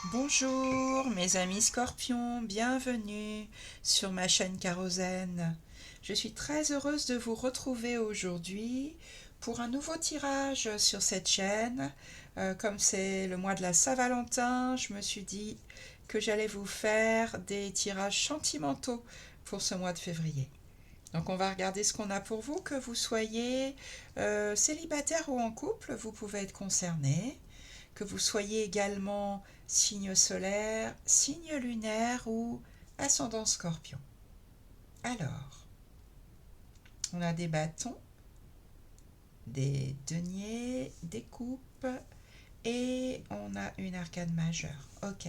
Bonjour mes amis scorpions, bienvenue sur ma chaîne Kérosène. Je suis très heureuse de vous retrouver aujourd'hui pour un nouveau tirage sur cette chaîne. Comme c'est le mois de la Saint-Valentin, je me suis dit que j'allais vous faire des tirages sentimentaux pour ce mois de février. Donc on va regarder ce qu'on a pour vous, que vous soyez célibataire ou en couple, vous pouvez être concerné, que vous soyez également signe solaire, signe lunaire ou ascendant scorpion. Alors, on a des bâtons, des deniers, des coupes et on a une arcane majeure. Ok.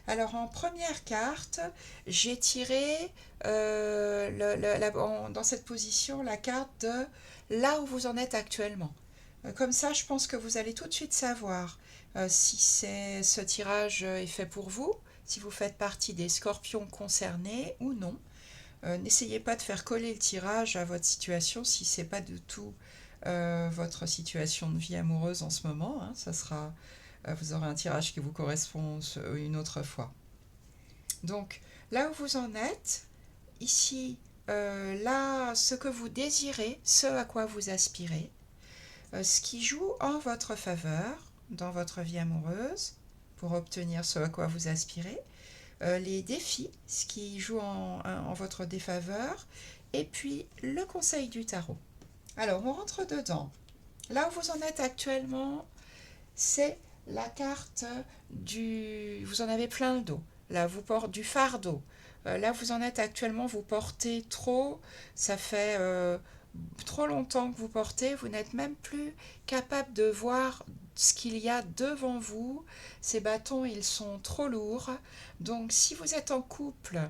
Alors en première carte, j'ai tiré dans cette position la carte de là où vous en êtes actuellement. Comme ça, je pense que vous allez tout de suite savoir si ce tirage est fait pour vous, si vous faites partie des scorpions concernés ou non. N'essayez pas de faire coller le tirage à votre situation si ce n'est pas du tout votre situation de vie amoureuse en ce moment. Hein. Vous aurez un tirage qui vous correspond une autre fois. Donc, là où vous en êtes, ici, là, ce que vous désirez, ce à quoi vous aspirez, ce qui joue en votre faveur dans votre vie amoureuse pour obtenir ce à quoi vous aspirez, les défis, ce qui joue en votre défaveur, et puis le conseil du tarot. Alors, on rentre dedans. Là où vous en êtes actuellement, c'est la carte du... Vous en avez plein le dos. Là, vous portez du fardeau. Là, vous en êtes actuellement, vous portez trop. Ça fait trop longtemps que vous portez. Vous n'êtes même plus capable de voir ce qu'il y a devant vous. Ces bâtons, ils sont trop lourds. Donc, si vous êtes en couple,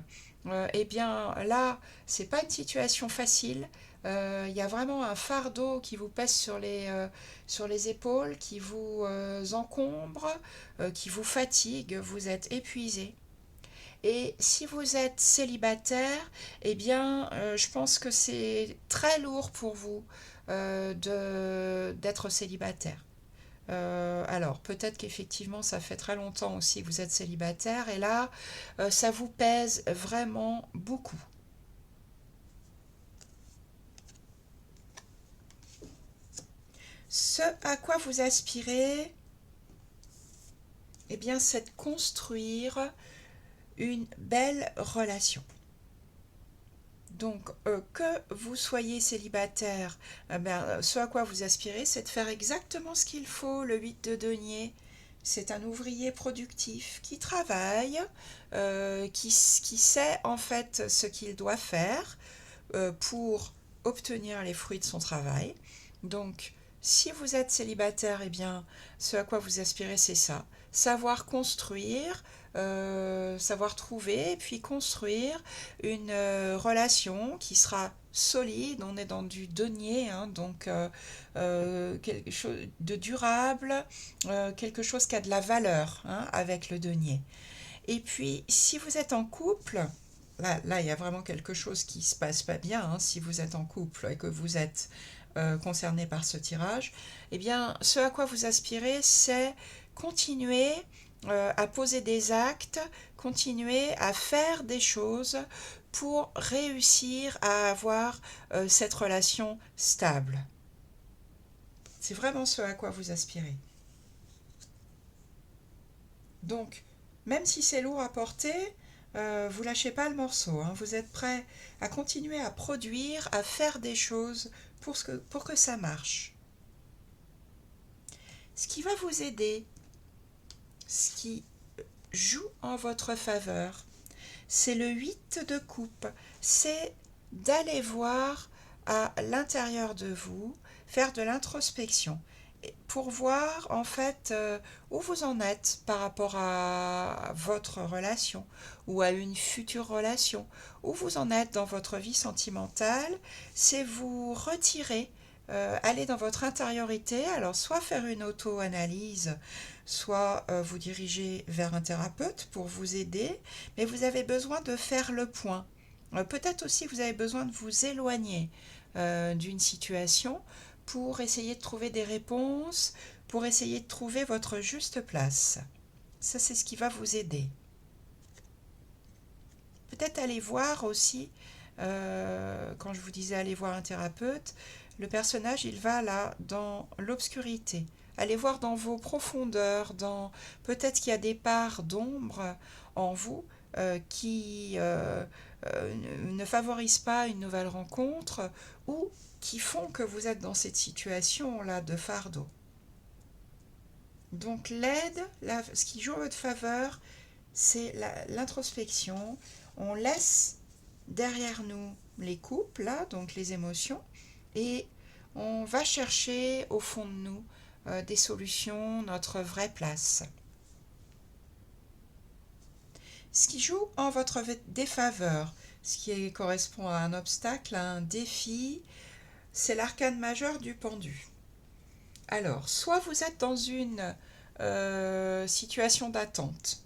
eh bien là, c'est pas une situation facile. Il y a vraiment un fardeau qui vous pèse sur les épaules, qui vous encombre, qui vous fatigue, vous êtes épuisé. Et si vous êtes célibataire, eh bien, je pense que c'est très lourd pour vous d'être célibataire. Alors, peut-être qu'effectivement, ça fait très longtemps aussi que vous êtes célibataire, et là, ça vous pèse vraiment beaucoup. Ce à quoi vous aspirez, eh bien, c'est de construire une belle relation. Donc, que vous soyez célibataire, ce à quoi vous aspirez, c'est de faire exactement ce qu'il faut. Le 8 de denier, c'est un ouvrier productif qui travaille, qui sait en fait ce qu'il doit faire pour obtenir les fruits de son travail. Donc, si vous êtes célibataire, eh bien, ce à quoi vous aspirez, c'est ça. Savoir construire, savoir trouver et puis construire une relation qui sera solide. On est dans du denier, hein, donc quelque chose de durable, quelque chose qui a de la valeur, hein, avec le denier. Et puis, si vous êtes en couple, là, il y a vraiment quelque chose qui se passe pas bien, hein, si vous êtes en couple et que vous êtes concerné par ce tirage, eh bien, ce à quoi vous aspirez, c'est continuer à poser des actes, continuer à faire des choses pour réussir à avoir cette relation stable. C'est vraiment ce à quoi vous aspirez. Donc, même si c'est lourd à porter, vous lâchez pas le morceau, hein. Vous êtes prêt à continuer à produire, à faire des choses pour que ça marche. Ce qui va vous aider, ce qui joue en votre faveur, c'est le 8 de coupe. C'est d'aller voir à l'intérieur de vous, faire de l'introspection pour voir en fait où vous en êtes par rapport à votre relation ou à une future relation, où vous en êtes dans votre vie sentimentale. C'est vous retirer, aller dans votre intériorité, alors soit faire une auto-analyse, soit vous diriger vers un thérapeute pour vous aider, mais vous avez besoin de faire le point. Peut-être aussi vous avez besoin de vous éloigner d'une situation pour essayer de trouver des réponses, pour essayer de trouver votre juste place. Ça, c'est ce qui va vous aider. Peut-être aller voir aussi, quand je vous disais aller voir un thérapeute, le personnage, il va là dans l'obscurité. Allez voir dans vos profondeurs, peut-être qu'il y a des parts d'ombre en vous qui ne favorisent pas une nouvelle rencontre ou qui font que vous êtes dans cette situation-là de fardeau. Donc l'aide, ce qui joue en votre faveur, c'est l'introspection. On laisse derrière nous les couples, là, donc les émotions, et on va chercher au fond de nous des solutions, notre vraie place. Ce qui joue en votre défaveur, ce qui correspond à un obstacle, à un défi, c'est l'arcane majeur du pendu. Alors, soit vous êtes dans une situation d'attente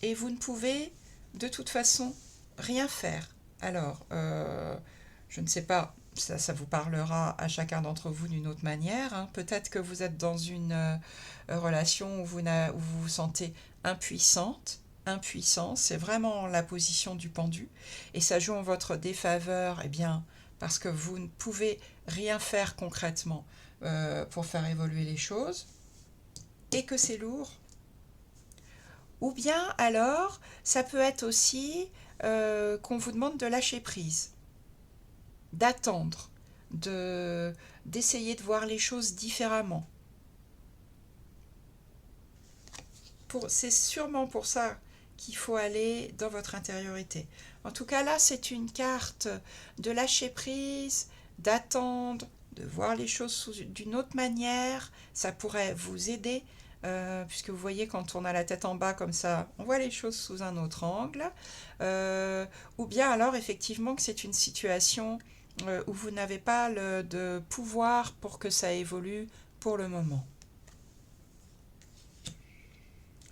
et vous ne pouvez de toute façon rien faire. Alors, je ne sais pas, ça vous parlera à chacun d'entre vous d'une autre manière, hein. Peut-être que vous êtes dans une relation où vous vous sentez impuissante. Impuissant, c'est vraiment la position du pendu. Et ça joue en votre défaveur, eh bien, parce que vous ne pouvez rien faire concrètement pour faire évoluer les choses. Et que c'est lourd. Ou bien alors, ça peut être aussi qu'on vous demande de lâcher prise, d'attendre, d'essayer de voir les choses différemment. C'est sûrement pour ça qu'il faut aller dans votre intériorité. En tout cas, là, c'est une carte de lâcher prise, d'attendre, de voir les choses d'une autre manière. Ça pourrait vous aider, puisque vous voyez, quand on a la tête en bas comme ça, on voit les choses sous un autre angle. Ou bien alors, effectivement, que c'est une situation où vous n'avez pas de pouvoir pour que ça évolue pour le moment.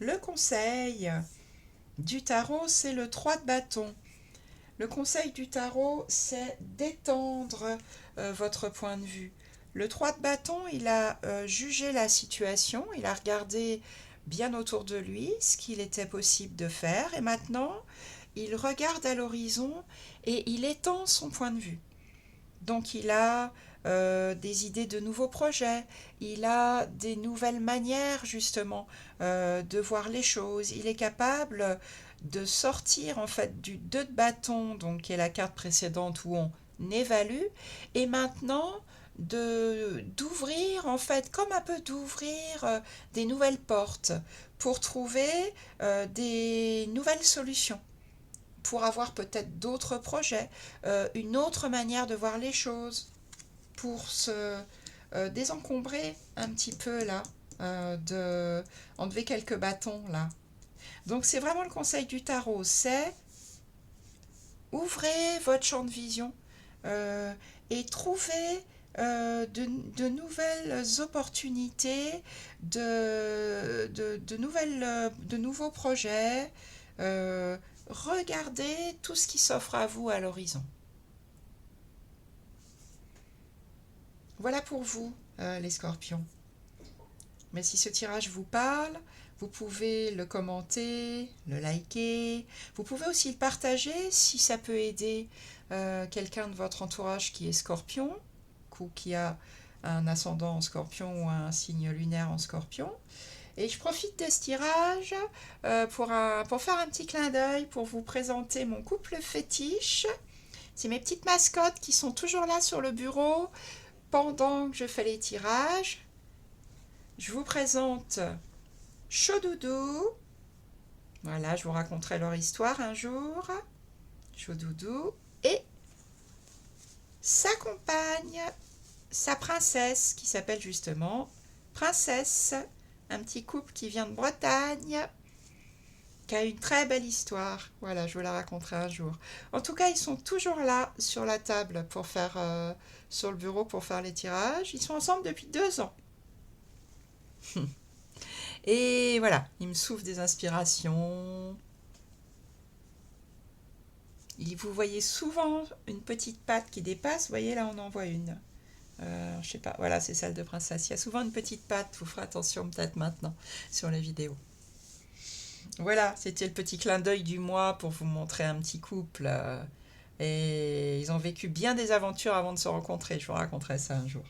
Le conseil du tarot, c'est le 3 de bâton. Le conseil du tarot, c'est d'étendre votre point de vue. Le 3 de bâton, il a jugé la situation, il a regardé bien autour de lui ce qu'il était possible de faire et maintenant, il regarde à l'horizon et il étend son point de vue. Donc il a des idées de nouveaux projets, il a des nouvelles manières justement de voir les choses. Il est capable de sortir en fait du 2 de bâton, donc qui est la carte précédente où on évalue, et maintenant d'ouvrir en fait, comme un peu d'ouvrir des nouvelles portes pour trouver des nouvelles solutions, pour avoir peut-être d'autres projets, une autre manière de voir les choses, pour se désencombrer un petit peu là, enlever quelques bâtons là. Donc c'est vraiment le conseil du tarot, c'est ouvrez votre champ de vision et trouvez de nouvelles opportunités, de nouveaux projets. Regardez tout ce qui s'offre à vous à l'horizon. Voilà pour vous, les scorpions. Mais si ce tirage vous parle, vous pouvez le commenter, le liker. Vous pouvez aussi le partager si ça peut aider quelqu'un de votre entourage qui est scorpion ou qui a un ascendant en scorpion ou un signe lunaire en scorpion. Et je profite de ce tirage pour faire un petit clin d'œil, pour vous présenter mon couple fétiche. C'est mes petites mascottes qui sont toujours là sur le bureau pendant que je fais les tirages. Je vous présente Chaudoudou. Voilà, je vous raconterai leur histoire un jour. Chaudoudou et sa compagne, sa princesse, qui s'appelle justement Princesse. Un petit couple qui vient de Bretagne, qui a une très belle histoire. Voilà, je vous la raconterai un jour. En tout cas, ils sont toujours là sur la table pour faire, sur le bureau pour faire les tirages. Ils sont ensemble depuis 2 ans. Et voilà, ils me soufflent des inspirations. Vous voyez souvent une petite patte qui dépasse. Vous voyez, là, on en voit une. Je sais pas, voilà, c'est celle de Princesse. Il y a souvent une petite patte, vous ferez attention peut-être maintenant sur les vidéos. Voilà, c'était le petit clin d'œil du mois pour vous montrer un petit couple. Et ils ont vécu bien des aventures avant de se rencontrer. Je vous raconterai ça un jour.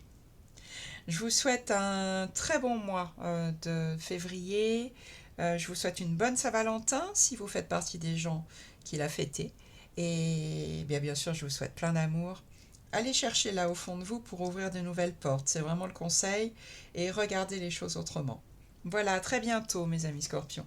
Je vous souhaite un très bon mois de février. Je vous souhaite une bonne Saint-Valentin si vous faites partie des gens qui la fêté. Et bien sûr, je vous souhaite plein d'amour. Allez chercher là au fond de vous pour ouvrir de nouvelles portes. C'est vraiment le conseil. Et regardez les choses autrement. Voilà, à très bientôt, mes amis scorpions.